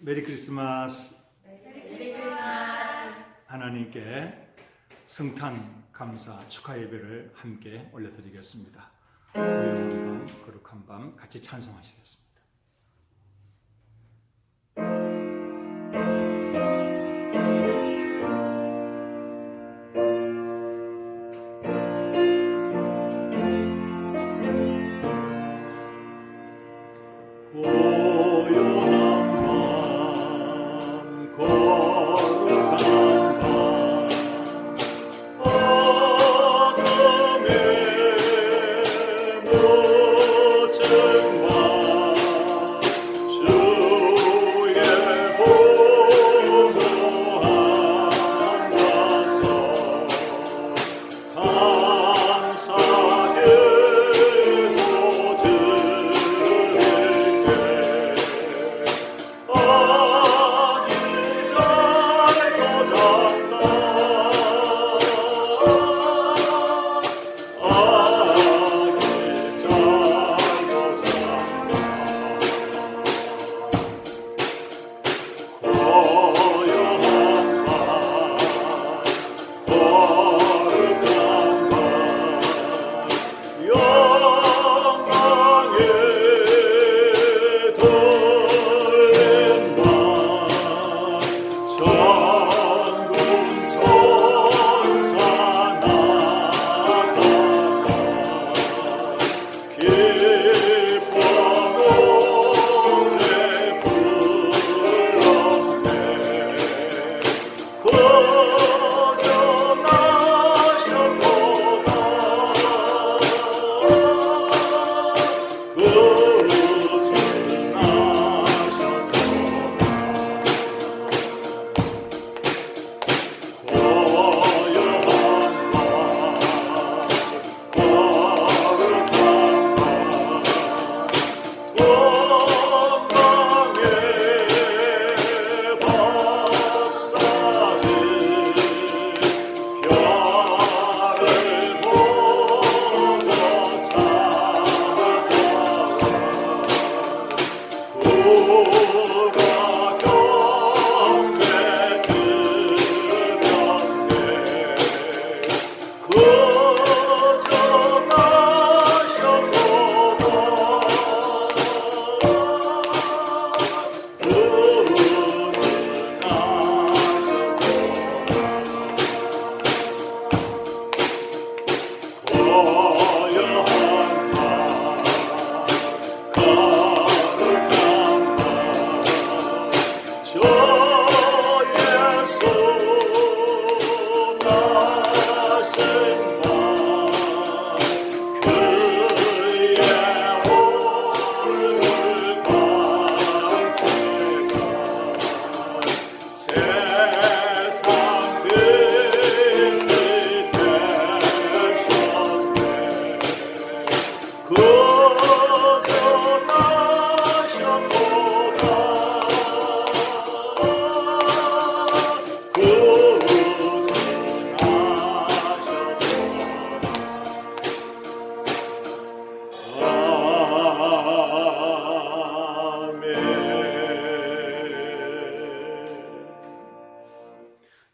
메리 크리스마스. 메리 크리스마스. 하나님께 성탄 감사 축하 예배를 함께 올려드리겠습니다. 고요한 밤, 거룩한 밤 같이 찬송하시겠습니다.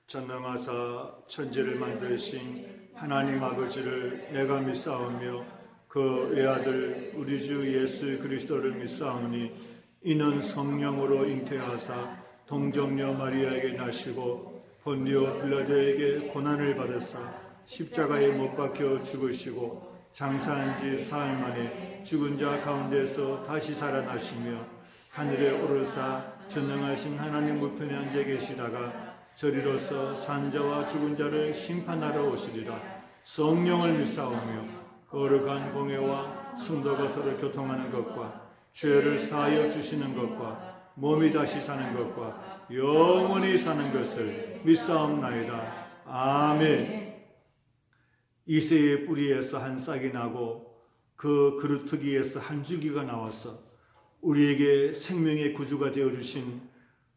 전능하사 천지를 만드신 하나님 아버지를 내가 믿사오며 그 외아들 우리 주 예수 그리스도를 믿사오니 이는 성령으로 잉태하사 동정녀 마리아에게 나시고 본디오 빌라도에게 고난을 받으사 십자가에 못 박혀 죽으시고 장사한 지 사흘 만에 죽은 자 가운데서 다시 살아나시며 하늘에 오르사 전능하신 하나님 우편에 앉아 계시다가 저리로서 산자와 죽은 자를 심판하러 오시리라. 성령을 믿사오며 거룩한 공회와 성도가 서로 교통하는 것과 죄를 사하여 주시는 것과 몸이 다시 사는 것과 영원히 사는 것을 믿사옵나이다. 아멘. 이새의 뿌리에서 한 싹이 나고 그 그루터기에서 한 줄기가 나와서 우리에게 생명의 구주가 되어주신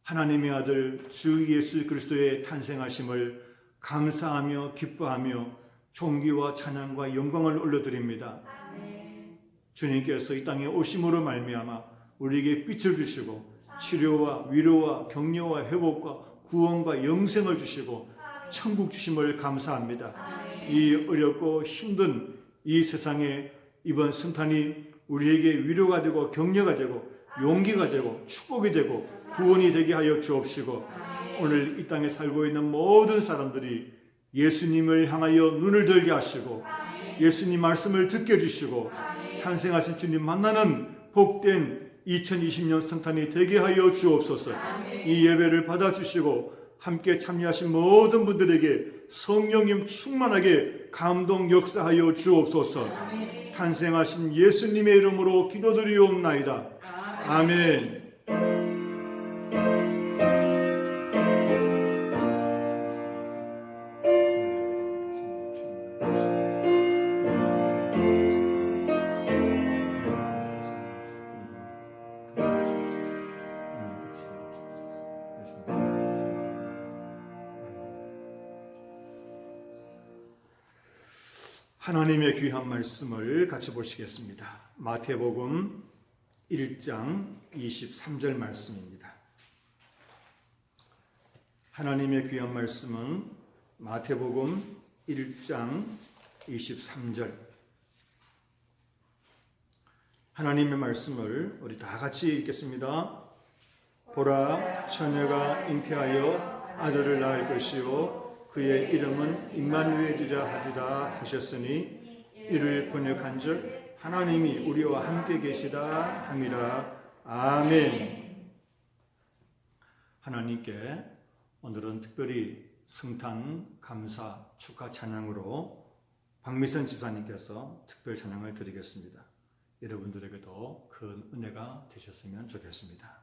하나님의 아들 주 예수 그리스도의 탄생하심을 감사하며 기뻐하며 존귀와 찬양과 영광을 올려드립니다. 주님께서 이 땅에 오심으로 말미암아 우리에게 빛을 주시고 치료와 위로와 격려와 회복과 구원과 영생을 주시고 천국 주심을 감사합니다. 이 어렵고 힘든 이 세상에 이번 성탄이 우리에게 위로가 되고 격려가 되고 용기가 되고 축복이 되고 구원이 되게 하여 주옵시고, 오늘 이 땅에 살고 있는 모든 사람들이 예수님을 향하여 눈을 들게 하시고 예수님 말씀을 듣게 해주시고 탄생하신 주님 만나는 복된 2020년 성탄이 되게 하여 주옵소서. 이 예배를 받아주시고 함께 참여하신 모든 분들에게 성령님 충만하게 감동 역사하여 주옵소서. 탄생하신 예수님의 이름으로 기도드리옵나이다. 아멘. 하나님의 귀한 말씀을 같이 보시겠습니다. 마태복음 1장 23절 말씀입니다. 하나님의 귀한 말씀은 마태복음 1장 23절. 하나님의 말씀을 우리 다 같이 읽겠습니다. 보라, 처녀가 잉태하여 아들을 낳을 것이요 그의 이름은 임마누엘이라 하리라 하셨으니 이를 번역한즉 하나님이 우리와 함께 계시다 함이라. 아멘. 하나님께 오늘은 특별히 성탄 감사 축하 찬양으로 박미선 집사님께서 특별 찬양을 드리겠습니다. 여러분들에게도 큰 은혜가 되셨으면 좋겠습니다.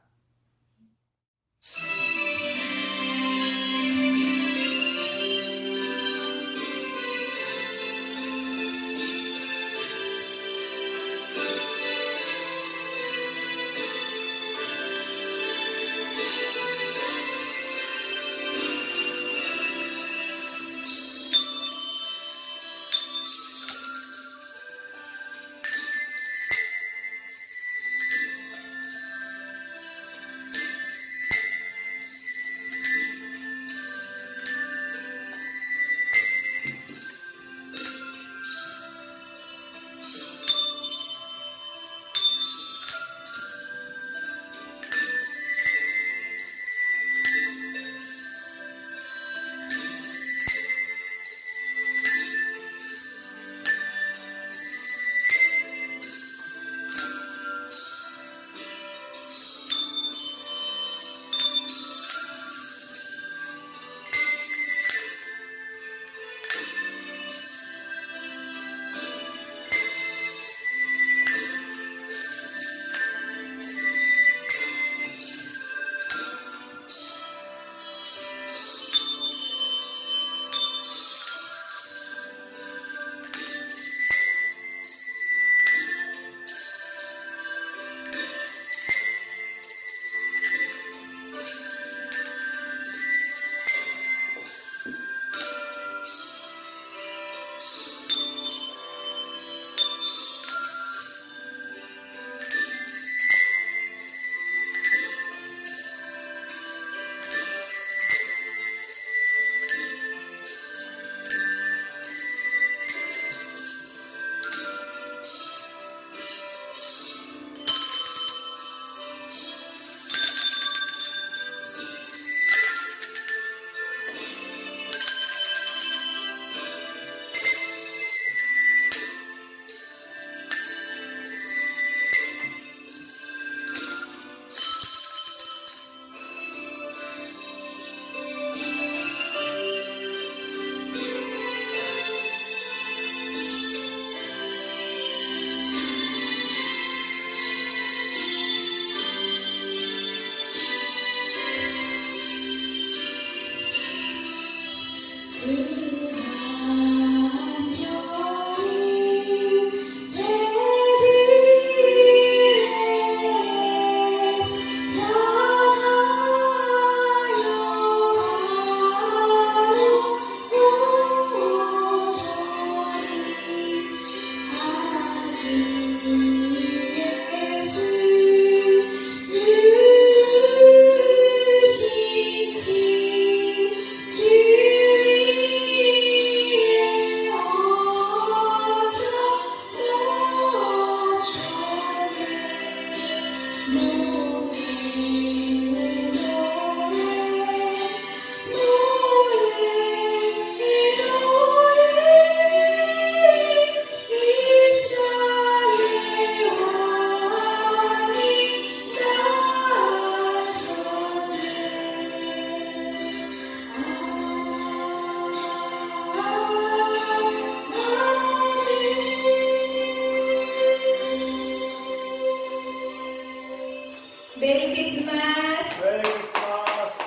크리스마스. 메리 크리스마스.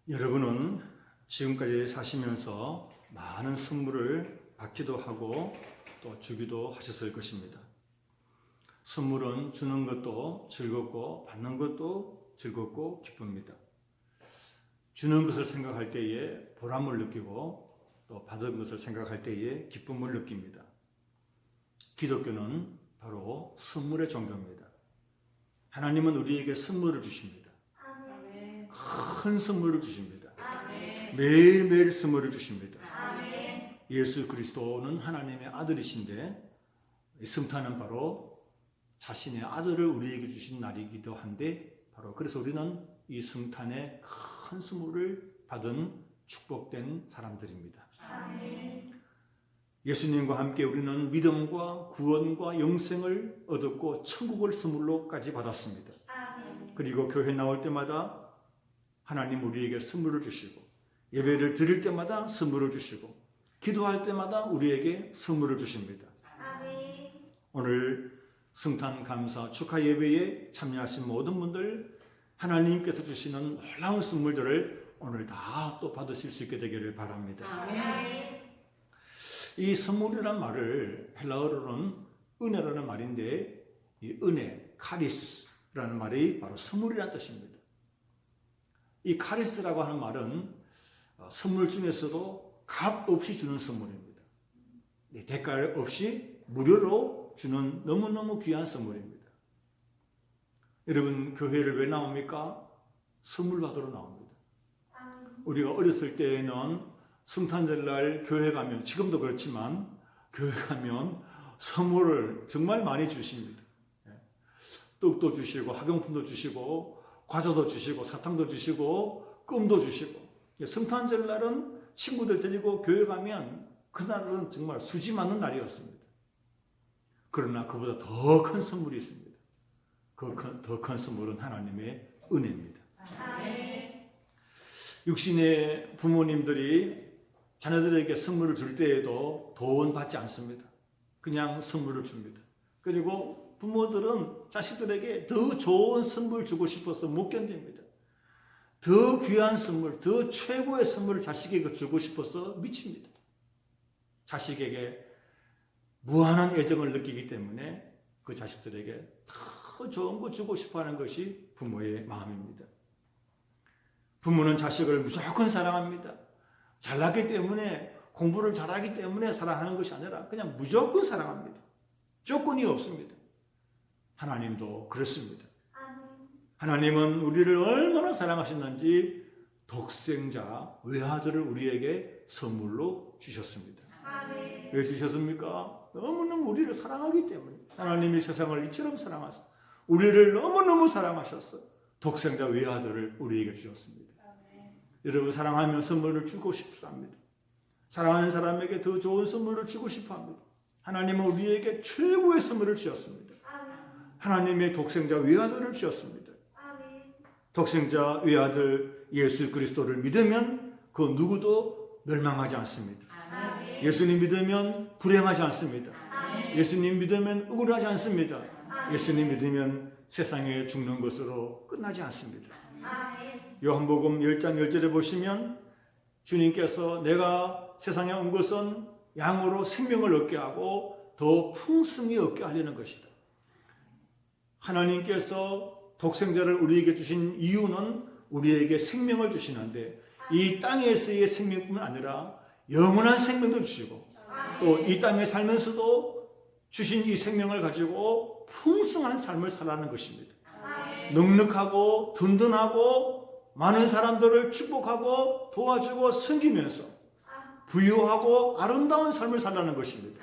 여러분은 지금까지 사시면서 많은 선물을 받기도 하고 또 주기도 하셨을 것입니다. 선물은 주는 것도 즐겁고 받는 것도 즐겁고 기쁩니다. 주는 것을 생각할 때에 보람을 느끼고 또 받은 것을 생각할 때에 기쁨을 느낍니다. 기독교는 바로 선물의 종교입니다. 하나님은 우리에게 선물을 주십니다. 아멘. 큰 선물을 주십니다. 아멘. 매일매일 선물을 주십니다. 아멘. 예수 그리스도는 하나님의 아들이신데 이 성탄은 바로 자신의 아들을 우리에게 주신 날이기도 한데 바로 그래서 우리는 이 성탄의 큰 선물을 받은 축복된 사람들입니다. 아멘. 예수님과 함께 우리는 믿음과 구원과 영생을 얻었고 천국을 선물로까지 받았습니다. 아멘. 그리고 교회 나올 때마다 하나님 우리에게 선물을 주시고 예배를 드릴 때마다 선물을 주시고 기도할 때마다 우리에게 선물을 주십니다. 아멘. 오늘 성탄 감사 축하 예배에 참여하신 모든 분들 하나님께서 주시는 놀라운 선물들을 오늘 다 또 받으실 수 있게 되기를 바랍니다. 아멘. 이 선물이란 말을 헬라어로는 은혜라는 말인데 이 은혜, 카리스라는 말이 바로 선물이라는 뜻입니다. 이 카리스라고 하는 말은 선물 중에서도 값 없이 주는 선물입니다. 대가 없이 무료로 주는 너무너무 귀한 선물입니다. 여러분 교회를 왜 나옵니까? 선물 받으러 나옵니다. 우리가 어렸을 때에는 성탄절날 교회 가면 지금도 그렇지만 교회 가면 선물을 정말 많이 주십니다. 떡도 주시고 학용품도 주시고 과자도 주시고 사탕도 주시고 껌도 주시고 성탄절날은 친구들 데리고 교회 가면 그날은 정말 수지 맞는 날이었습니다. 그러나 그보다 더 큰 선물이 있습니다. 더 큰 선물은 하나님의 은혜입니다. 아멘. 육신의 부모님들이 자녀들에게 선물을 줄 때에도 돈 받지 않습니다. 그냥 선물을 줍니다. 그리고 부모들은 자식들에게 더 좋은 선물 주고 싶어서 못 견딥니다. 더 귀한 선물, 더 최고의 선물을 자식에게 주고 싶어서 미칩니다. 자식에게 무한한 애정을 느끼기 때문에 그 자식들에게 더 좋은 거 주고 싶어하는 것이 부모의 마음입니다. 부모는 자식을 무조건 사랑합니다. 잘났기 때문에 공부를 잘하기 때문에 사랑하는 것이 아니라 그냥 무조건 사랑합니다. 조건이 없습니다. 하나님도 그렇습니다. 하나님은 우리를 얼마나 사랑하셨는지 독생자 외아들을 우리에게 선물로 주셨습니다. 아멘. 왜 주셨습니까? 너무너무 우리를 사랑하기 때문에. 하나님이 세상을 이처럼 사랑하셔서 우리를 너무너무 사랑하셔서 독생자 외아들을 우리에게 주셨습니다. 여러분 사랑하면 선물을 주고 싶어 합니다. 사랑하는 사람에게 더 좋은 선물을 주고 싶어 합니다. 하나님은 우리에게 최고의 선물을 주셨습니다. 하나님의 독생자 외아들을 주셨습니다. 독생자 외아들 예수 그리스도를 믿으면 그 누구도 멸망하지 않습니다. 예수님 믿으면 불행하지 않습니다. 예수님 믿으면 억울하지 않습니다. 예수님 믿으면 세상에 죽는 것으로 끝나지 않습니다. 요한복음 10장 10절에 보시면 주님께서 내가 세상에 온 것은 양으로 생명을 얻게 하고 더 풍성히 얻게 하려는 것이다. 하나님께서 독생자를 우리에게 주신 이유는 우리에게 생명을 주시는데 이 땅에서의 생명뿐만 아니라 영원한 생명도 주시고 또 이 땅에 살면서도 주신 이 생명을 가지고 풍성한 삶을 살라는 것입니다. 넉넉하고 든든하고 많은 사람들을 축복하고 도와주고 섬기면서 부유하고 아름다운 삶을 살라는 것입니다.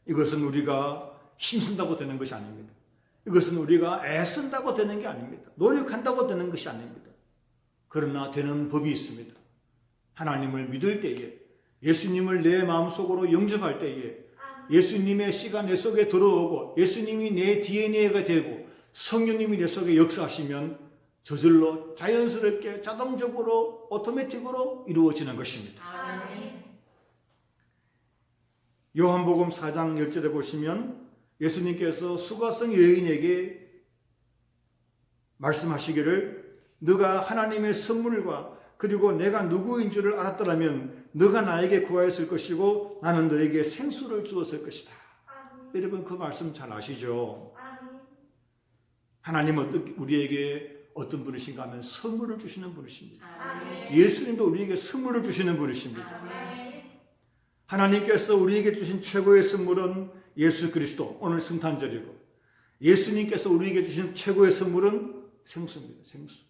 이것은 우리가 힘쓴다고 되는 것이 아닙니다. 이것은 우리가 애쓴다고 되는 게 아닙니다. 노력한다고 되는 것이 아닙니다. 그러나 되는 법이 있습니다. 하나님을 믿을 때에 예수님을 내 마음속으로 영접할 때에 예수님의 씨가 내 속에 들어오고 예수님이 내 DNA가 되고 성령님이 내 속에 역사하시면 저절로 자연스럽게 자동적으로 오토매틱으로 이루어지는 것입니다. 요한복음 4장 10절에 보시면 예수님께서 수가성 여인에게 말씀하시기를 너가 하나님의 선물과 그리고 내가 누구인 줄을 알았더라면 너가 나에게 구하였을 것이고 나는 너에게 생수를 주었을 것이다. 여러분 그 말씀 잘 아시죠? 하나님은 우리에게 어떤 분이신가 하면 선물을 주시는 분이십니다. 예수님도 우리에게 선물을 주시는 분이십니다. 하나님께서 우리에게 주신 최고의 선물은 예수 그리스도, 오늘 성탄절이고 예수님께서 우리에게 주신 최고의 선물은 생수입니다. 생수.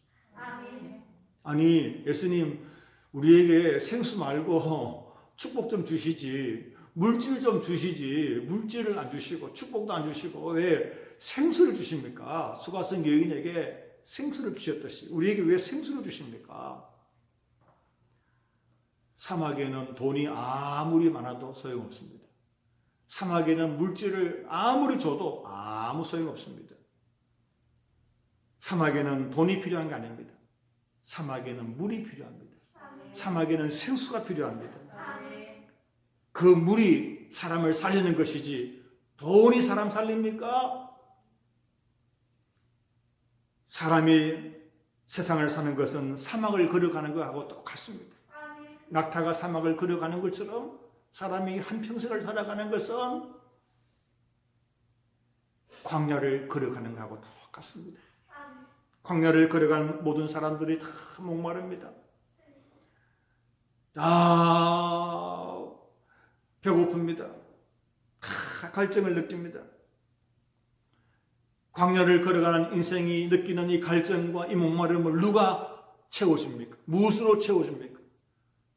아니 예수님 우리에게 생수 말고 축복 좀 주시지, 물질 좀 주시지, 물질을 안 주시고 축복도 안 주시고 왜 생수를 주십니까? 수가성 여인에게 생수를 주셨듯이 우리에게 왜 생수를 주십니까? 사막에는 돈이 아무리 많아도 소용없습니다. 사막에는 물질을 아무리 줘도 아무 소용없습니다. 사막에는 돈이 필요한 게 아닙니다. 사막에는 물이 필요합니다. 사막에는 생수가 필요합니다. 그 물이 사람을 살리는 것이지 돈이 사람 살립니까? 사람이 세상을 사는 것은 사막을 걸어가는 것하고 똑같습니다. 낙타가 사막을 걸어가는 것처럼 사람이 한평생을 살아가는 것은 광야를 걸어가는 것하고 똑같습니다. 광야를 걸어간 모든 사람들이 다 목마릅니다. 다 배고픕니다. 다 갈증을 느낍니다. 광야를 걸어가는 인생이 느끼는 이 갈증과 이 목마름을 누가 채워줍니까? 무엇으로 채워줍니까?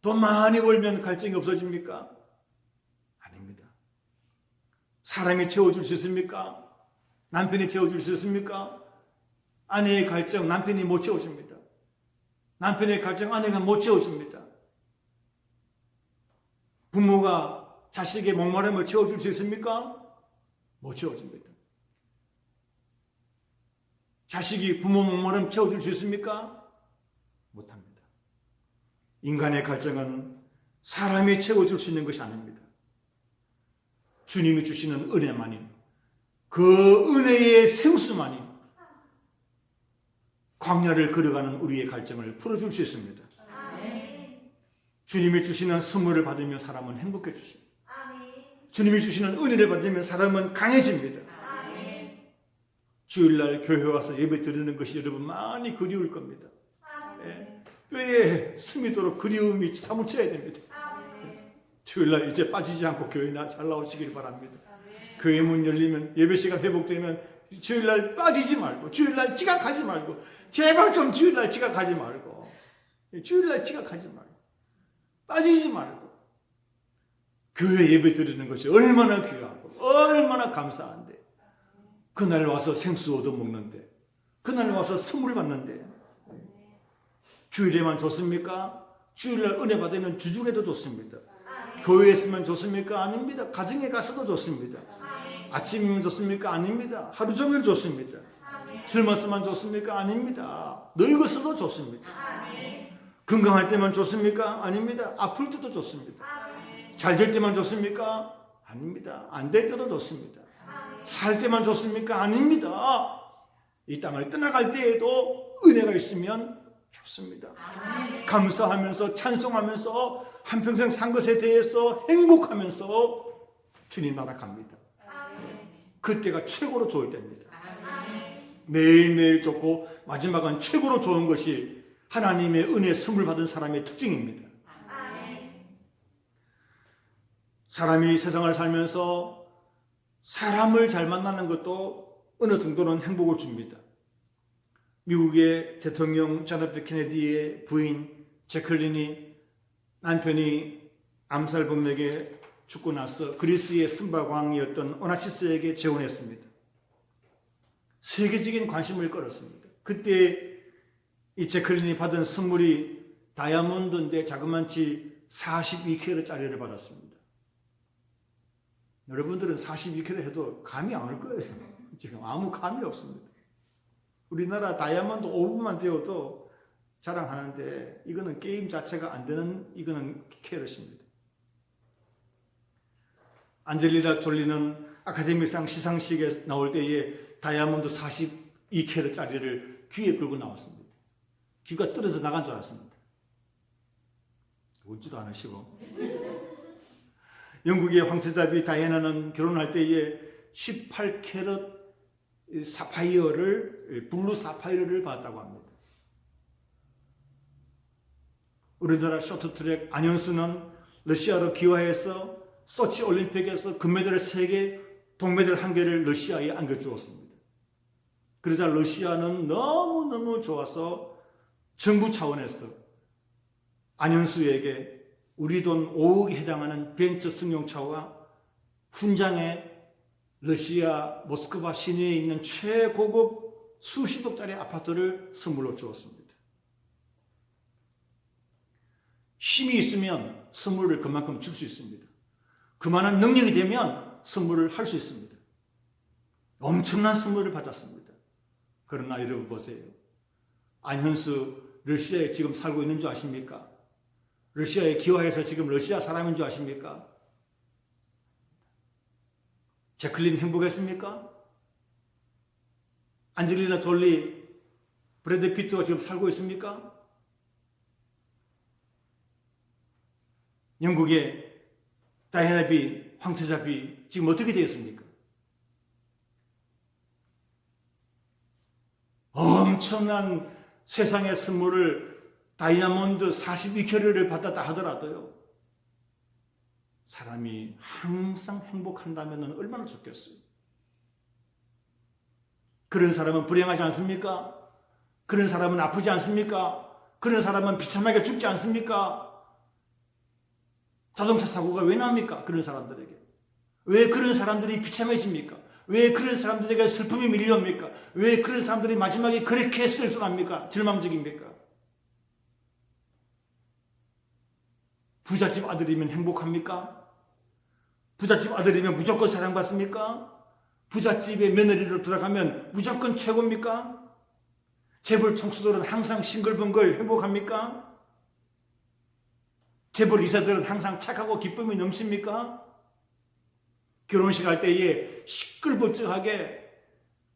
돈 많이 벌면 갈증이 없어집니까? 아닙니다. 사람이 채워줄 수 있습니까? 남편이 채워줄 수 있습니까? 아내의 갈증 남편이 못 채워줍니다. 남편의 갈증 아내가 못 채워줍니다. 부모가 자식의 목마름을 채워줄 수 있습니까? 못 채워줍니다. 자식이 부모 목마름 채워줄 수 있습니까? 못합니다. 인간의 갈증은 사람이 채워줄 수 있는 것이 아닙니다. 주님이 주시는 은혜만이, 그 은혜의 생수만이 광야를 걸어가는 우리의 갈증을 풀어줄 수 있습니다. 주님이 주시는 선물을 받으면 사람은 행복해집니다. 주님이 주시는 은혜를 받으면 사람은 강해집니다. 주일날 교회 와서 예배 드리는 것이 여러분 많이 그리울 겁니다. 예. 뼈에 스미도록 그리움이 사무쳐야 됩니다. 주일날 이제 빠지지 않고 교회 잘 나오시길 바랍니다. 교회 문 열리면 예배 시간 회복되면 주일날 빠지지 말고, 주일날 지각하지 말고, 제발 좀 주일날 지각하지 말고, 주일날 지각하지 말고, 빠지지 말고, 교회 예배 드리는 것이 얼마나 귀하고 얼마나 감사한데, 그날 와서 생수 얻어먹는데, 그날 와서 선물 받는데, 주일에만 좋습니까? 주일날 은혜 받으면 주중에도 좋습니다. 교회에 있으면 좋습니까? 아닙니다. 가정에 가서도 좋습니다. 아침이면 좋습니까? 아닙니다. 하루 종일 좋습니다. 젊었으면 좋습니까? 아닙니다. 늙었어도 좋습니다. 건강할 때만 좋습니까? 아닙니다. 아플 때도 좋습니다. 잘 될 때만 좋습니까? 아닙니다. 안 될 때도 좋습니다. 살 때만 좋습니까? 아닙니다. 이 땅을 떠나갈 때에도 은혜가 있으면 좋습니다. 감사하면서 찬송하면서 한평생 산 것에 대해서 행복하면서 주님 나라 갑니다. 그때가 최고로 좋을 때입니다. 매일매일 좋고 마지막은 최고로 좋은 것이 하나님의 은혜 선물 받은 사람의 특징입니다. 사람이 세상을 살면서 사람을 잘 만나는 것도 어느 정도는 행복을 줍니다. 미국의 대통령 존 F 케네디의 부인 제클린이 남편이 암살범에게 죽고 나서 그리스의 승박왕이었던 오나시스에게 재혼했습니다. 세계적인 관심을 끌었습니다. 그때 이 제클린이 받은 선물이 다이아몬드인데 자그만치 42캐럿짜리를 받았습니다. 여러분들은 42캐럿 해도 감이 안 올 거예요. 지금 아무 감이 없습니다. 우리나라 다이아몬드 5분만 되어도 자랑하는데 이거는 게임 자체가 안 되는 이거는 캐럿입니다. 안젤리나 졸리는 아카데미상 시상식에 나올 때에 다이아몬드 42캐럿짜리를 귀에 끌고 나왔습니다. 귀가 떨어져 나간 줄 알았습니다. 웃지도 않으시고. 영국의 황태자비 다이애나는 결혼할 때에 18캐럿 사파이어를, 블루 사파이어를 받았다고 합니다. 우리나라 쇼트트랙 안현수는 러시아로 귀화해서 소치 올림픽에서 금메달 3개, 동메달 1개를 러시아에 안겨주었습니다. 그러자 러시아는 너무너무 좋아서 정부 차원에서 안현수에게 우리 돈 5억에 해당하는 벤츠 승용차와 훈장에 러시아 모스크바 시내에 있는 최고급 수십억짜리 아파트를 선물로 주었습니다. 힘이 있으면 선물을 그만큼 줄 수 있습니다. 그만한 능력이 되면 선물을 할 수 있습니다. 엄청난 선물을 받았습니다. 그러나 여러분 보세요. 안현수 러시아에 지금 살고 있는 줄 아십니까? 러시아에 기화해서 지금 러시아 사람인 줄 아십니까? 제클린 행복했습니까? 안젤리나 졸리, 브래드 피트가 지금 살고 있습니까? 영국의 다이애나 비, 황태자 비 지금 어떻게 되었습니까? 엄청난 세상의 선물을 다이아몬드 42캐럿을 받았다 하더라도요, 사람이 항상 행복한다면 얼마나 좋겠어요. 그런 사람은 불행하지 않습니까? 그런 사람은 아프지 않습니까? 그런 사람은 비참하게 죽지 않습니까? 자동차 사고가 왜 납니까? 그런 사람들에게. 왜 그런 사람들이 비참해집니까? 왜 그런 사람들에게 슬픔이 밀려옵니까? 왜 그런 사람들이 마지막에 그렇게 쓸쓸합니까? 절망적입니까? 부잣집 아들이면 행복합니까? 부잣집 아들이면 무조건 사랑받습니까? 부잣집의 며느리로 들어가면 무조건 최고입니까? 재벌 총수들은 항상 싱글벙글 행복합니까? 재벌 이사들은 항상 착하고 기쁨이 넘칩니까? 결혼식 할 때에 시끌벅적하게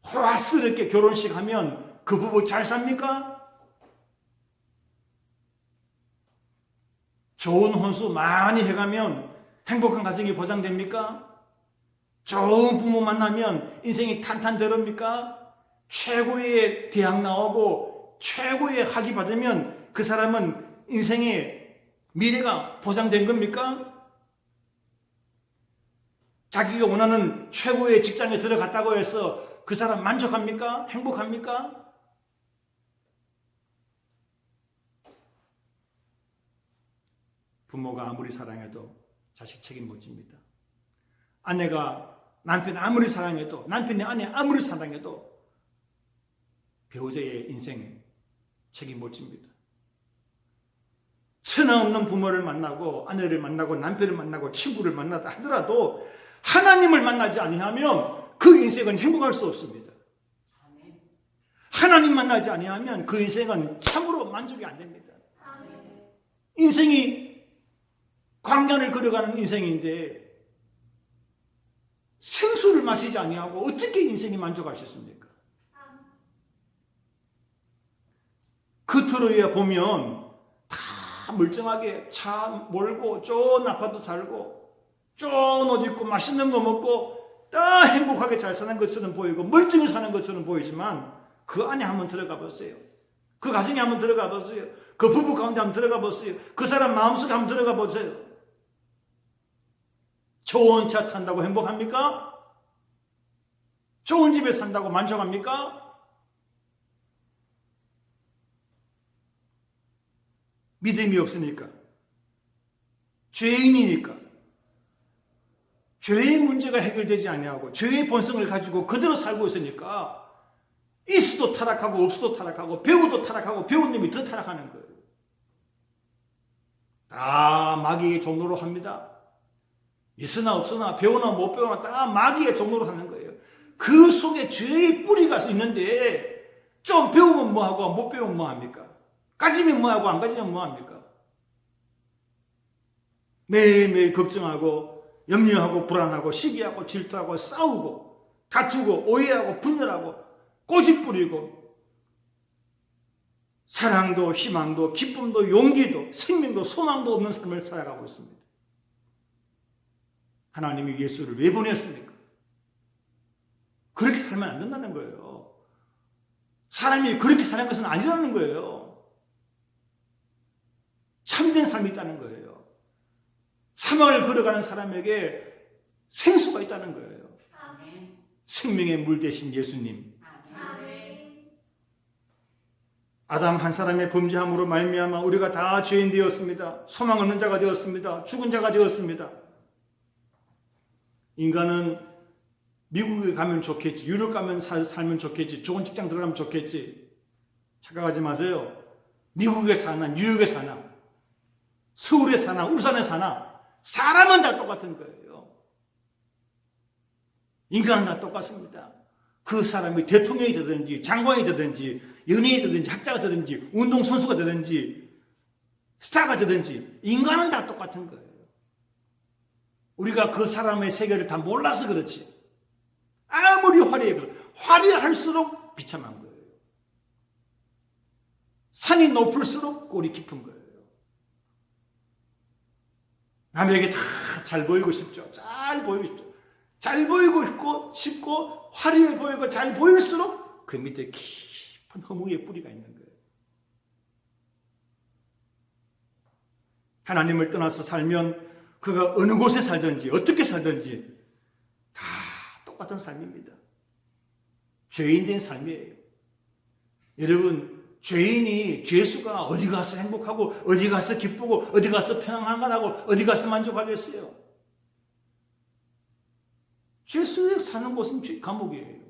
호화스럽게 결혼식 하면 그 부부 잘 삽니까? 좋은 혼수 많이 해가면 행복한 가정이 보장됩니까? 좋은 부모 만나면 인생이 탄탄대로입니까? 최고의 대학 나오고 최고의 학위 받으면 그 사람은 인생의 미래가 보장된 겁니까? 자기가 원하는 최고의 직장에 들어갔다고 해서 그 사람 만족합니까? 행복합니까? 부모가 아무리 사랑해도 자식 책임 못 집니다. 아내가 남편 아무리 사랑해도, 남편이 아내 아무리 사랑해도 배우자의 인생 책임 못 집니다. 천하 없는 부모를 만나고 아내를 만나고 남편을 만나고 친구를 만나다 하더라도 하나님을 만나지 아니하면 그 인생은 행복할 수 없습니다. 하나님 만나지 아니하면 그 인생은 참으로 만족이 안 됩니다. 인생이 광야를 걸어가는 인생인데 생수를 마시지 아니하고 어떻게 인생이 만족할 수 있습니까? 겉으로야 보면 다 멀쩡하게 차 몰고 좋은 아파트 살고 좋은 옷 입고 맛있는 거 먹고 다 행복하게 잘 사는 것처럼 보이고 멀쩡히 사는 것처럼 보이지만 그 안에 한번 들어가 보세요. 그 가정에 한번 들어가 보세요. 그 부부 가운데 한번 들어가 보세요. 그 사람 마음속에 한번 들어가 보세요. 좋은 차 탄다고 행복합니까? 좋은 집에 산다고 만족합니까? 믿음이 없으니까, 죄인이니까, 죄의 문제가 해결되지 아니하고 죄의 본성을 가지고 그대로 살고 있으니까 있어도 타락하고 없어도 타락하고 배우도 타락하고 배운 놈이 더 타락하는 거예요. 다 마귀의 종로로 합니다. 있으나 없으나 배우나 못 배우나 다 마귀의 종로로 하는 거예요. 그 속에 죄의 뿌리가 있는데 좀 배우면 뭐하고 못 배우면 뭐합니까? 가지면 뭐하고 안 가지면 뭐합니까? 매일매일 걱정하고 염려하고 불안하고 시기하고 질투하고 싸우고 다투고 오해하고 분열하고 꼬집 부리고 사랑도 희망도 기쁨도 용기도 생명도 소망도 없는 삶을 살아가고 있습니다. 하나님이 예수를 왜 보냈습니까? 그렇게 살면 안 된다는 거예요. 사람이 그렇게 사는 것은 아니라는 거예요. 참된 삶이 있다는 거예요. 사막을 걸어가는 사람에게 생수가 있다는 거예요. 아멘. 생명의 물 대신 예수님. 아멘. 아담 한 사람의 범죄함으로 말미암아 우리가 다 죄인 되었습니다. 소망 없는 자가 되었습니다. 죽은 자가 되었습니다. 인간은 미국에 가면 좋겠지, 유럽 가면 살면 좋겠지, 좋은 직장 들어가면 좋겠지. 착각하지 마세요. 미국에 사나 뉴욕에 사나 서울에 사나 울산에 사나 사람은 다 똑같은 거예요. 인간은 다 똑같습니다. 그 사람이 대통령이 되든지 장관이 되든지 연예인이 되든지 학자가 되든지 운동선수가 되든지 스타가 되든지 인간은 다 똑같은 거예요. 우리가 그 사람의 세계를 다 몰라서 그렇지. 아무리 화려할수록 비참한 거예요. 산이 높을수록 꼴이 깊은 거예요. 남에게 다 잘 보이고 싶죠. 잘 보이고 싶죠. 잘 보이고 싶고 화려해 보이고 잘 보일수록 그 밑에 깊은 허무의 뿌리가 있는 거예요. 하나님을 떠나서 살면 그가 어느 곳에 살든지 어떻게 살든지 다 똑같은 삶입니다. 죄인 된 삶이에요. 여러분, 죄인이 죄수가 어디 가서 행복하고 어디 가서 기쁘고 어디 가서 편안하고 어디 가서 만족하겠어요? 죄수에 사는 곳은 감옥이에요.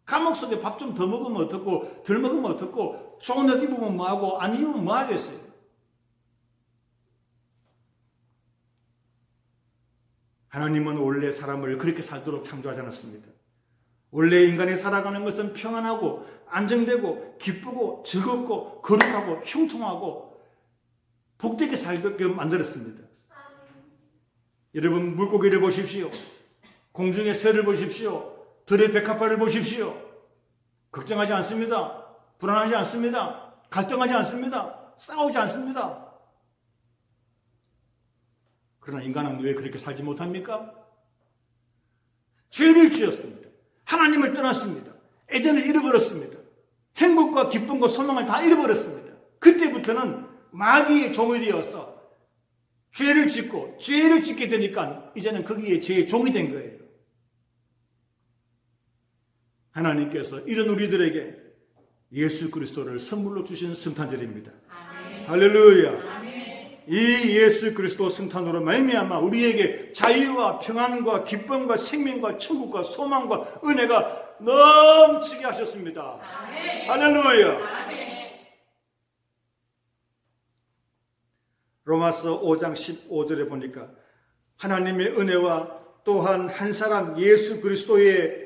감옥 속에 밥 좀 더 먹으면 어떻고 덜 먹으면 어떻고 좋은 옷 입으면 뭐하고 안 입으면 뭐 하겠어요? 하나님은 원래 사람을 그렇게 살도록 창조하지 않았습니다. 원래 인간이 살아가는 것은 평안하고 안정되고 기쁘고 즐겁고 거룩하고 형통하고 복되게 살게 만들었습니다. 여러분, 물고기를 보십시오. 공중의 새를 보십시오. 들의 백합화를 보십시오. 걱정하지 않습니다. 불안하지 않습니다. 갈등하지 않습니다. 싸우지 않습니다. 그러나 인간은 왜 그렇게 살지 못합니까? 죄를 지었습니다. 하나님을 떠났습니다. 에덴을 잃어버렸습니다. 행복과 기쁨과 소망을 다 잃어버렸습니다. 그때부터는 마귀의 종이 되어서 죄를 짓고 죄를 짓게 되니까 이제는 거기에 죄의 종이 된 거예요. 하나님께서 이런 우리들에게 예수 그리스도를 선물로 주신 성탄절입니다. 아멘. 할렐루야. 아멘. 이 예수 그리스도 성탄으로 말미암아 우리에게 자유와 평안과 기쁨과 생명과 천국과 소망과 은혜가 넘치게 하셨습니다. 아멘. 할렐루야. 아멘. 로마서 5장 15절에 보니까 하나님의 은혜와 또한 한 사람 예수 그리스도의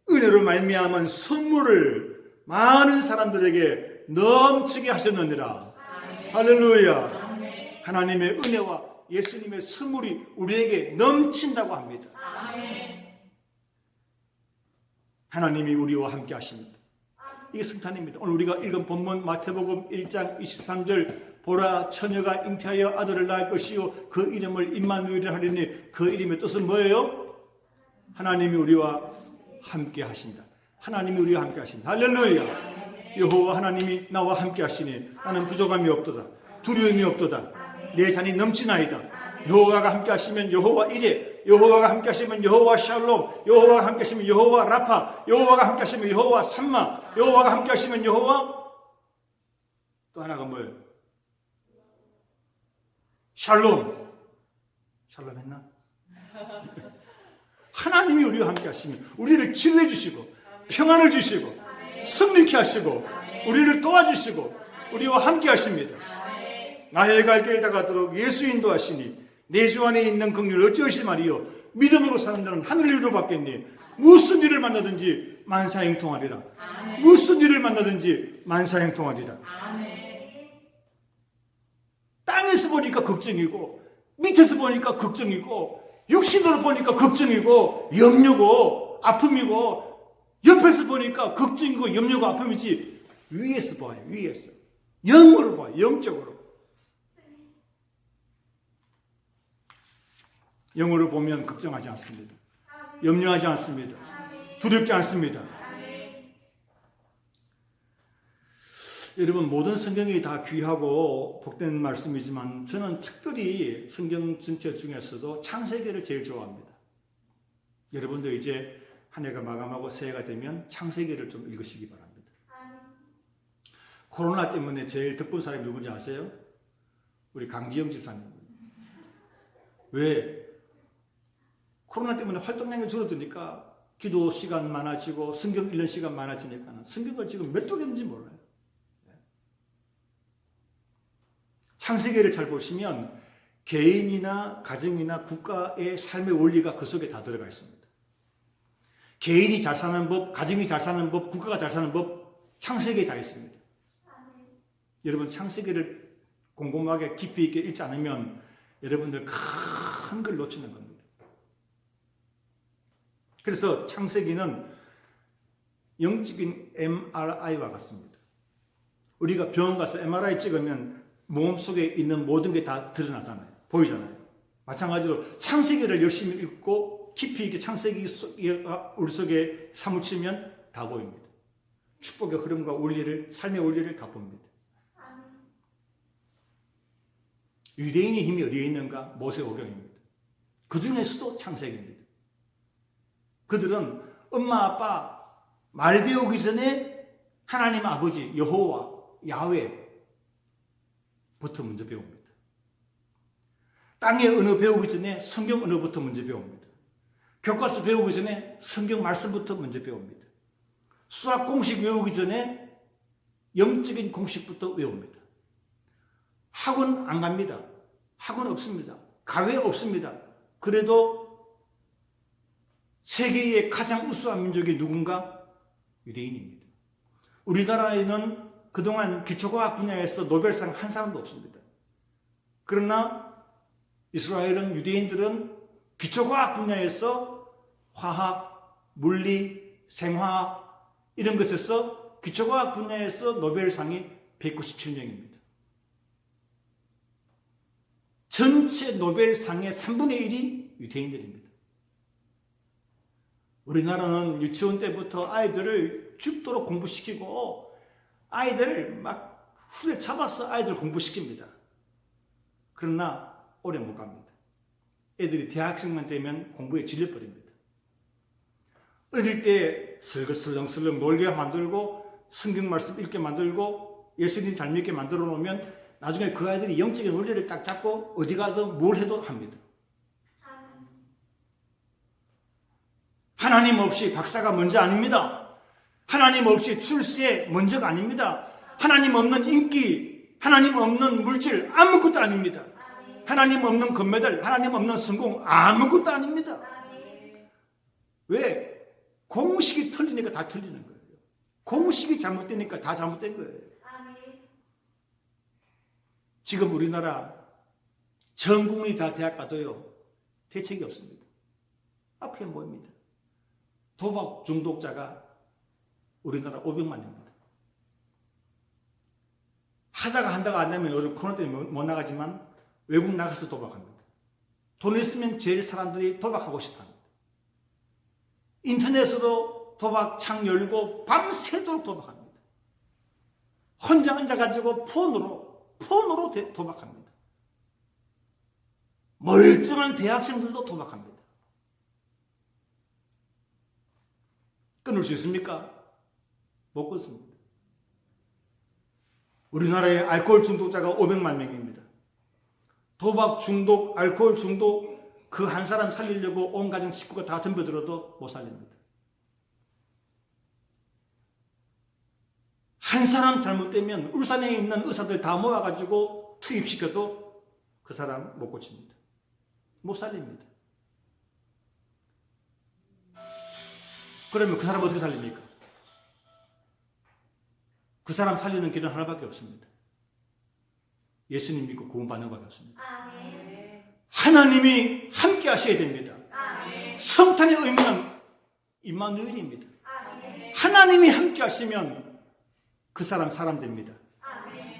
은혜로 말미암은 선물을 많은 사람들에게 넘치게 하셨느니라. 아멘. 할렐루야. 아멘. 하나님의 은혜와 예수님의 선물이 우리에게 넘친다고 합니다. 아멘. 하나님이 우리와 함께 하십니다. 이게 성탄입니다. 오늘 우리가 읽은 본문 마태복음 1장 23절 보라 처녀가 잉태하여 아들을 낳을 것이요 그 이름을 임마누엘이라 하리니 그 이름의 뜻은 뭐예요? 하나님이 우리와 함께 하신다. 하나님이 우리와 함께 하신다. 할렐루야. 여호와 하나님이 나와 함께 하시니 나는 부족함이 없도다. 두려움이 없도다. 내 잔이 넘치나이다. 여호와가 함께 하시면 여호와 이레, 여호와가 함께 하시면 여호와 샬롬, 여호와가 함께 하시면 여호와 라파, 여호와가 함께 하시면 여호와 삼마, 여호와가 함께 하시면 여호와 또 하나가 뭐예요? 샬롬. 샬롬 했나? 하나님이 우리와 함께 하시면 우리를 치료해 주시고 평안을 주시고 승리케 하시고 우리를 도와주시고 우리와 함께 하십니다. 나의 갈 길 다가도록 예수 인도하시니 내 주 안에 있는 긍휼을 어찌하시 말이요 믿음으로 사는 자는 하늘을 이루받겠니 무슨 일을 만나든지 만사행통하리라. 무슨 일을 만나든지 만사행통하리라. 땅에서 보니까 걱정이고 밑에서 보니까 걱정이고 육신으로 보니까 걱정이고 염려고 아픔이고 옆에서 보니까 걱정이고 염려고 아픔이지 위에서 봐요. 위에서. 영으로 봐요. 영적으로. 영으로 보면 걱정하지 않습니다. 염려하지 않습니다. 두렵지 않습니다. 여러분 모든 성경이 다 귀하고 복된 말씀이지만 저는 특별히 성경 전체 중에서도 창세기를 제일 좋아합니다. 여러분도 이제 한 해가 마감하고 새해가 되면 창세기를 좀 읽으시기 바랍니다. 코로나 때문에 제일 덕분 사람이 누군지 아세요? 우리 강지영 집사님. 왜? 코로나 때문에 활동량이 줄어드니까 기도 시간 많아지고 성경 읽는 시간 많아지니까 성경을 지금 몇 독인지 몰라요. 창세기를 잘 보시면 개인이나 가정이나 국가의 삶의 원리가 그 속에 다 들어가 있습니다. 개인이 잘 사는 법, 가정이 잘 사는 법, 국가가 잘 사는 법 창세기에 다 있습니다. 여러분 창세기를 곰곰하게 깊이 있게 읽지 않으면 여러분들 큰 걸 놓치는 겁니다. 그래서 창세기는 영적인 MRI와 같습니다. 우리가 병원 가서 MRI 찍으면 몸 속에 있는 모든 게 다 드러나잖아요. 보이잖아요. 마찬가지로 창세기를 열심히 읽고 깊이 있게 창세기가 우리 속에 사무치면 다 보입니다. 축복의 흐름과 원리를, 삶의 원리를 다 봅니다. 유대인의 힘이 어디에 있는가? 모세오경입니다. 그 중에서도 창세기입니다. 그들은 엄마 아빠 말 배우기 전에 하나님 아버지 여호와 야훼 부터 먼저 배웁니다. 땅의 언어 배우기 전에 성경 언어부터 먼저 배웁니다. 교과서 배우기 전에 성경 말씀부터 먼저 배웁니다. 수학 공식 외우기 전에 영적인 공식부터 외웁니다. 학원 안 갑니다. 학원 없습니다. 가외 없습니다. 그래도 세계의 가장 우수한 민족이 누군가? 유대인입니다. 우리나라에는 그동안 기초과학 분야에서 노벨상 한 사람도 없습니다. 그러나 이스라엘은, 유대인들은 기초과학 분야에서 화학, 물리, 생화학 이런 것에서 기초과학 분야에서 노벨상이 197명입니다. 전체 노벨상의 3분의 1이 유대인들입니다. 우리나라는 유치원 때부터 아이들을 죽도록 공부시키고 아이들을 막 후려 잡아서 아이들 공부시킵니다. 그러나 오래 못 갑니다. 애들이 대학생만 되면 공부에 질려버립니다. 어릴 때 슬렁슬렁 놀게 만들고 성경 말씀 읽게 만들고 예수님 잘 믿게 만들어 놓으면 나중에 그 아이들이 영적인 원리를 딱 잡고 어디 가서 뭘 해도 합니다. 하나님 없이 박사가 먼저 아닙니다. 하나님 없이 출세 먼저가 아닙니다. 하나님 없는 인기, 하나님 없는 물질 아무것도 아닙니다. 하나님 없는 금메달, 하나님 없는 성공 아무것도 아닙니다. 왜? 공식이 틀리니까 다 틀리는 거예요. 공식이 잘못되니까 다 잘못된 거예요. 지금 우리나라 전 국민이 다 대학 가도요 대책이 없습니다. 앞에 모입니다. 도박 중독자가 우리나라 500만입니다. 한다가 안 되면 요즘 코로나 때문에 못 나가지만 외국 나가서 도박합니다. 돈 있으면 제일 사람들이 도박하고 싶어합니다. 인터넷으로 도박창 열고 밤새도록 도박합니다. 혼자 앉아가지고 폰으로 도박합니다. 멀쩡한 대학생들도 도박합니다. 끊을 수 있습니까? 못 끊습니다. 우리나라의 알코올 중독자가 500만 명입니다. 도박 중독, 알코올 중독 그 한 사람 살리려고 온 가정 식구가 다 덤벼들어도 못 살립니다. 한 사람 잘못되면 울산에 있는 의사들 다 모아가지고 투입시켜도 그 사람 못 고칩니다. 못 살립니다. 그러면 그 사람 어떻게 살립니까? 그 사람 살리는 길은 하나밖에 없습니다. 예수님 믿고 구원받는 것밖에 없습니다. 하나님이 함께 하셔야 됩니다. 성탄의 의미는 임마누엘입니다. 하나님이 함께 하시면 그 사람 사람 됩니다.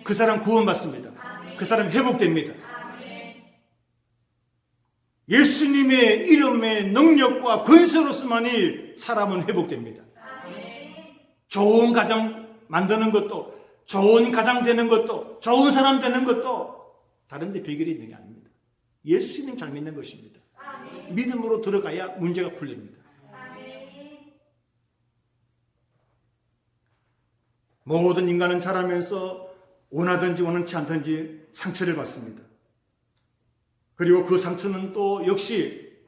그 사람 구원받습니다. 그 사람 회복됩니다. 예수님의 이름의 능력과 권세로서만이 사람은 회복됩니다. 좋은 가정 만드는 것도, 좋은 가장 되는 것도, 좋은 사람 되는 것도 다른 데 비결이 있는 게 아닙니다. 예수님 잘 믿는 것입니다. 믿음으로 들어가야 문제가 풀립니다. 모든 인간은 자라면서 원하든지 원하지 않든지 상처를 받습니다. 그리고 그 상처는 또 역시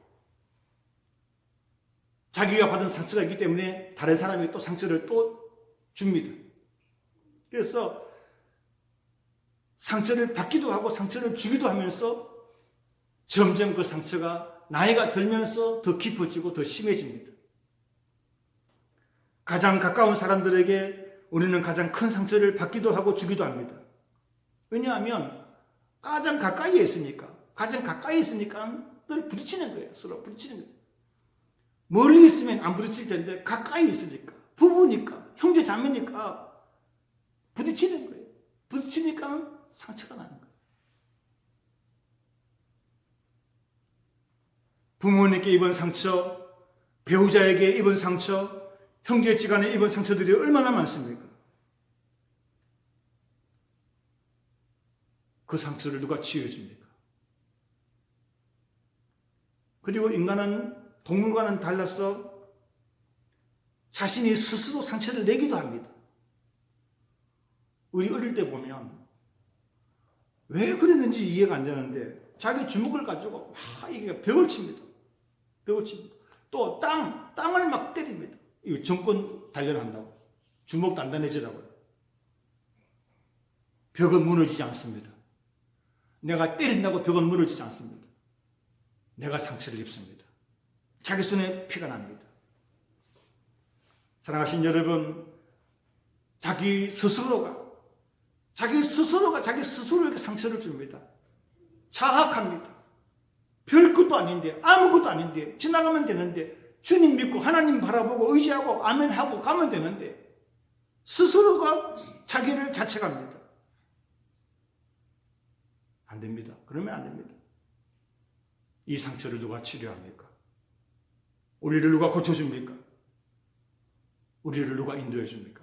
자기가 받은 상처가 있기 때문에 다른 사람이 또 상처를 또 줍니다. 그래서 상처를 받기도 하고 상처를 주기도 하면서 점점 그 상처가 나이가 들면서 더 깊어지고 더 심해집니다. 가장 가까운 사람들에게 우리는 가장 큰 상처를 받기도 하고 주기도 합니다. 왜냐하면 가장 가까이에 있으니까 늘 부딪히는 거예요. 서로 부딪히는 거예요. 멀리 있으면 안 부딪힐 텐데 가까이 있으니까, 부부니까, 형제 자매니까 부딪히는 거예요. 부딪히니까 상처가 나는 거예요. 부모님께 입은 상처, 배우자에게 입은 상처, 형제지간에 입은 상처들이 얼마나 많습니까? 그 상처를 누가 치유해줍니까? 그리고 인간은 동물과는 달라서 자신이 스스로 상처를 내기도 합니다. 우리 어릴 때 보면 왜 그랬는지 이해가 안 되는데 자기 주먹을 가지고 막 이게 벽을 칩니다. 또 땅을 막 때립니다. 이거 정권 단련한다고. 주먹 단단해지라고요. 벽은 무너지지 않습니다. 내가 때린다고 벽은 무너지지 않습니다. 내가 상처를 입습니다. 자기 손에 피가 납니다. 사랑하신 여러분, 자기 스스로가 자기 스스로에게 상처를 줍니다. 자학합니다. 별것도 아닌데, 아무것도 아닌데, 지나가면 되는데, 주님 믿고 하나님 바라보고 의지하고 아멘하고 가면 되는데, 스스로가 자기를 자책합니다. 안 됩니다. 그러면 안 됩니다. 이 상처를 누가 치료합니까? 우리를 누가 고쳐줍니까? 우리를 누가 인도해 줍니까?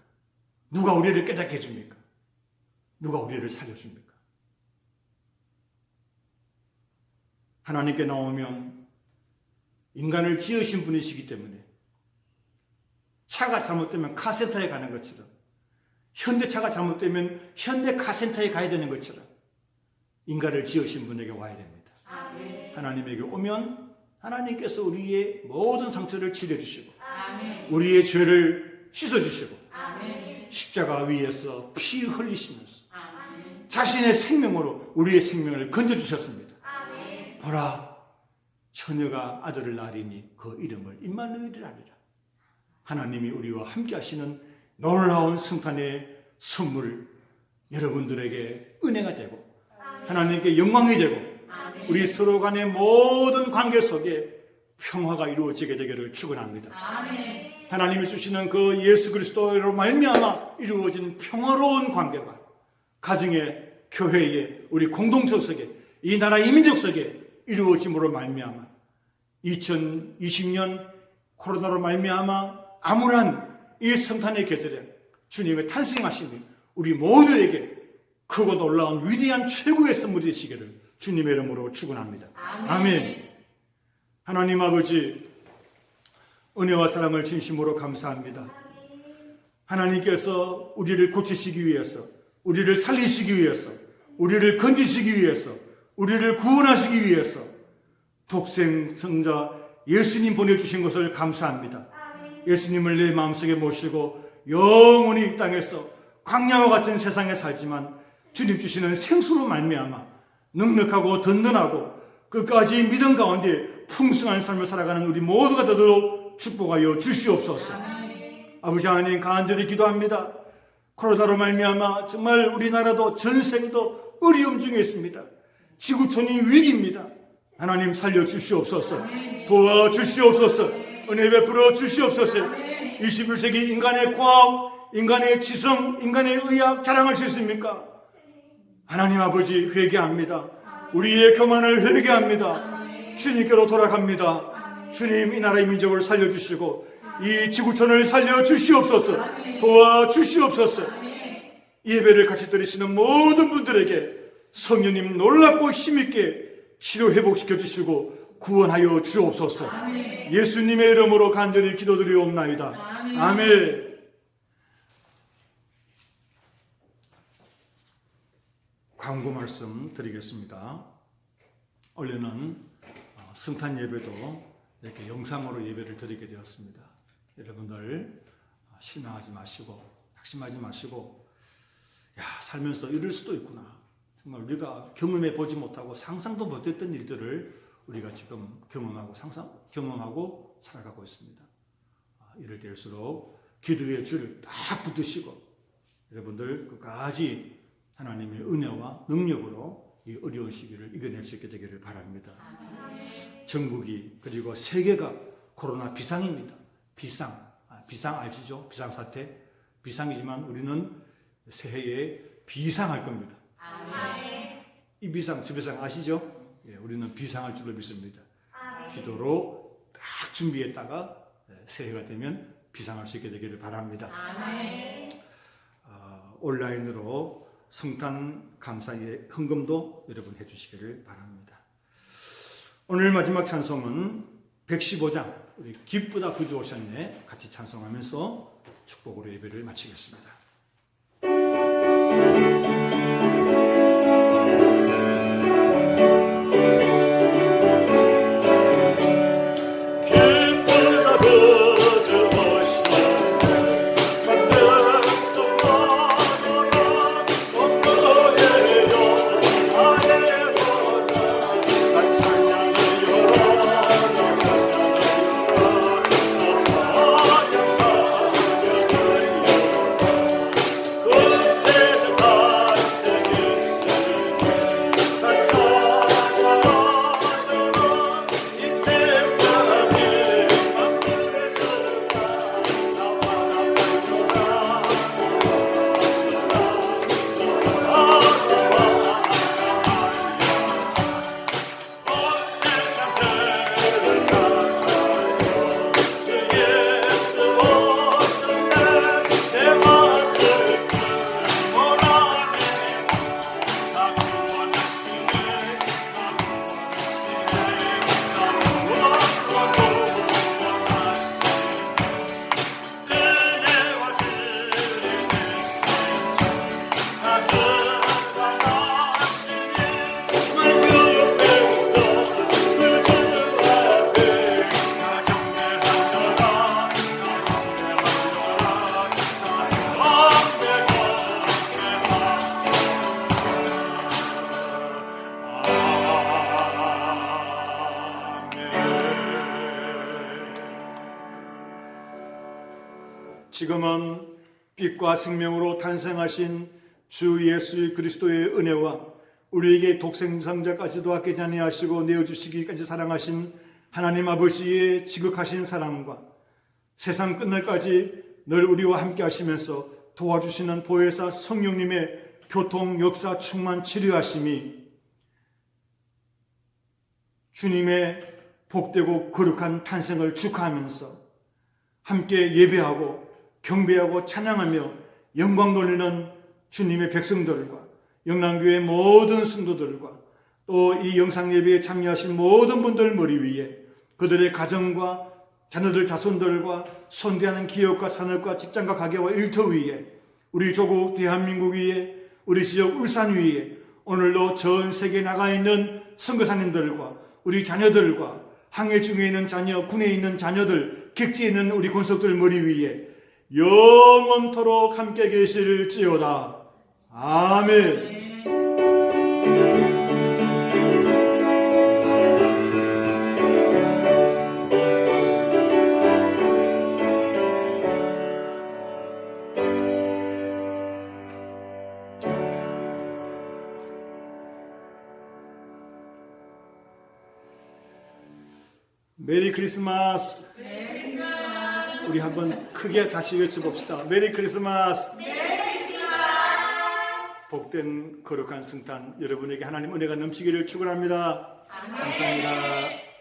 누가 우리를 깨닫게 해줍니까? 누가 우리를 살려줍니까? 하나님께 나오면 인간을 지으신 분이시기 때문에 차가 잘못되면 카센터에 가는 것처럼, 현대차가 잘못되면 현대 카센터에 가야 되는 것처럼 인간을 지으신 분에게 와야 됩니다. 하나님에게 오면 하나님께서 우리의 모든 상처를 치료해주시고 우리의 죄를 씻어주시고 십자가 위에서 피 흘리시면서 자신의 생명으로 우리의 생명을 건져주셨습니다. 보라, 처녀가 아들을 낳으리니 그 이름을 임마누엘이라 하리라. 하나님이 우리와 함께 하시는 놀라운 성탄의 선물, 여러분들에게 은혜가 되고 하나님께 영광이 되고 우리 서로 간의 모든 관계 속에 평화가 이루어지게 되기를 축원합니다. 하나님이 주시는 그 예수 그리스도로 말미암아 이루어진 평화로운 관계가 가정에, 교회에, 우리 공동체 속에, 이 나라 이민족 속에 이루어짐으로 말미암아 2020년 코로나로 말미암아 암울한 이 성탄의 계절에 주님의 탄생하심이 우리 모두에게 크고 놀라운 위대한 최고의 선물이 되시기를 주님의 이름으로 축원합니다. 아멘. 하나님 아버지, 은혜와 사랑을 진심으로 감사합니다. 하나님께서 우리를 고치시기 위해서, 우리를 살리시기 위해서, 우리를 건지시기 위해서, 우리를 구원하시기 위해서 독생 성자 예수님 보내주신 것을 감사합니다. 예수님을 내 마음속에 모시고 영원히 이 땅에서 광야와 같은 세상에 살지만 주님 주시는 생수로 말미암아 넉넉하고 든든하고 끝까지 믿음 가운데 풍성한 삶을 살아가는 우리 모두가 되도록 축복하여 주시옵소서. 아버지 하나님, 간절히 기도합니다. 코로나로 말미암아 정말 우리나라도 전 세계도 어려움 중에 있습니다. 지구촌이 위기입니다. 하나님 살려 주시옵소서. 도와 주시옵소서. 은혜 베풀어 주시옵소서. 21세기 인간의 과학, 인간의 지성, 인간의 의학 자랑할 수 있습니까? 하나님 아버지 회개합니다. 우리의 교만을 회개합니다. 주님께로 돌아갑니다. 주님 이 나라의 민족을 살려주시고 이 지구촌을 살려주시옵소서. 도와주시옵소서. 예배를 같이 드리시는 모든 분들에게 성령님 놀랍고 힘있게 치료 회복시켜 주시고 구원하여 주옵소서. 예수님의 이름으로 간절히 기도드리옵나이다. 아멘. 광고 말씀 드리겠습니다. 원래는 성탄 예배도 이렇게 영상으로 예배를 드리게 되었습니다. 여러분들 실망하지 마시고 낙심하지 마시고 살면서 이럴 수도 있구나. 정말 우리가 경험해 보지 못하고 상상도 못했던 일들을 우리가 지금 경험하고 살아가고 있습니다. 이럴 때일수록 기도의 줄을 딱 붙드시고 여러분들 끝까지 하나님의 은혜와 능력으로 이 어려운 시기를 이겨낼 수 있게 되기를 바랍니다. 전국이 그리고 세계가 코로나 비상입니다. 비상 아시죠? 비상사태. 비상이지만 우리는 새해에 비상할 겁니다. 이 비상, 저 비상 아시죠? 우리는 비상할 줄로 믿습니다. 기도로 딱 준비했다가 새해가 되면 비상할 수 있게 되기를 바랍니다. 온라인으로 성탄 감사의 헌금도 여러분 해주시기를 바랍니다. 오늘 마지막 찬송은 115장 우리 기쁘다 구주 오셨네 같이 찬송하면서 축복으로 예배를 마치겠습니다. 지금은 빛과 생명으로 탄생하신 주 예수 그리스도의 은혜와 우리에게 독생자까지도 아끼지 아니하시고 내어주시기까지 사랑하신 하나님 아버지의 지극하신 사랑과 세상 끝날까지 늘 우리와 함께 하시면서 도와주시는 보혜사 성령님의 교통, 역사, 충만, 치료하심이 주님의 복되고 거룩한 탄생을 축하하면서 함께 예배하고 경배하고 찬양하며 영광 돌리는 주님의 백성들과 영남교회 모든 성도들과 또 이 영상 예배에 참여하신 모든 분들 머리 위에 그들의 가정과 자녀들 자손들과 손대하는 기업과 산업과 직장과 가게와 일터 위에 우리 조국 대한민국 위에 우리 지역 울산 위에 오늘도 전 세계에 나가 있는 선교사님들과 우리 자녀들과 항해 중에 있는 자녀, 군에 있는 자녀들, 객지에 있는 우리 권속들 머리 위에 영원토록 함께 계실지어다. 아멘. 메리 크리스마스. 우리 한번 크게 다시 외쳐봅시다. 메리 크리스마스. 복된 거룩한 성탄 여러분에게 하나님 은혜가 넘치기를 축원합니다. 감사합니다.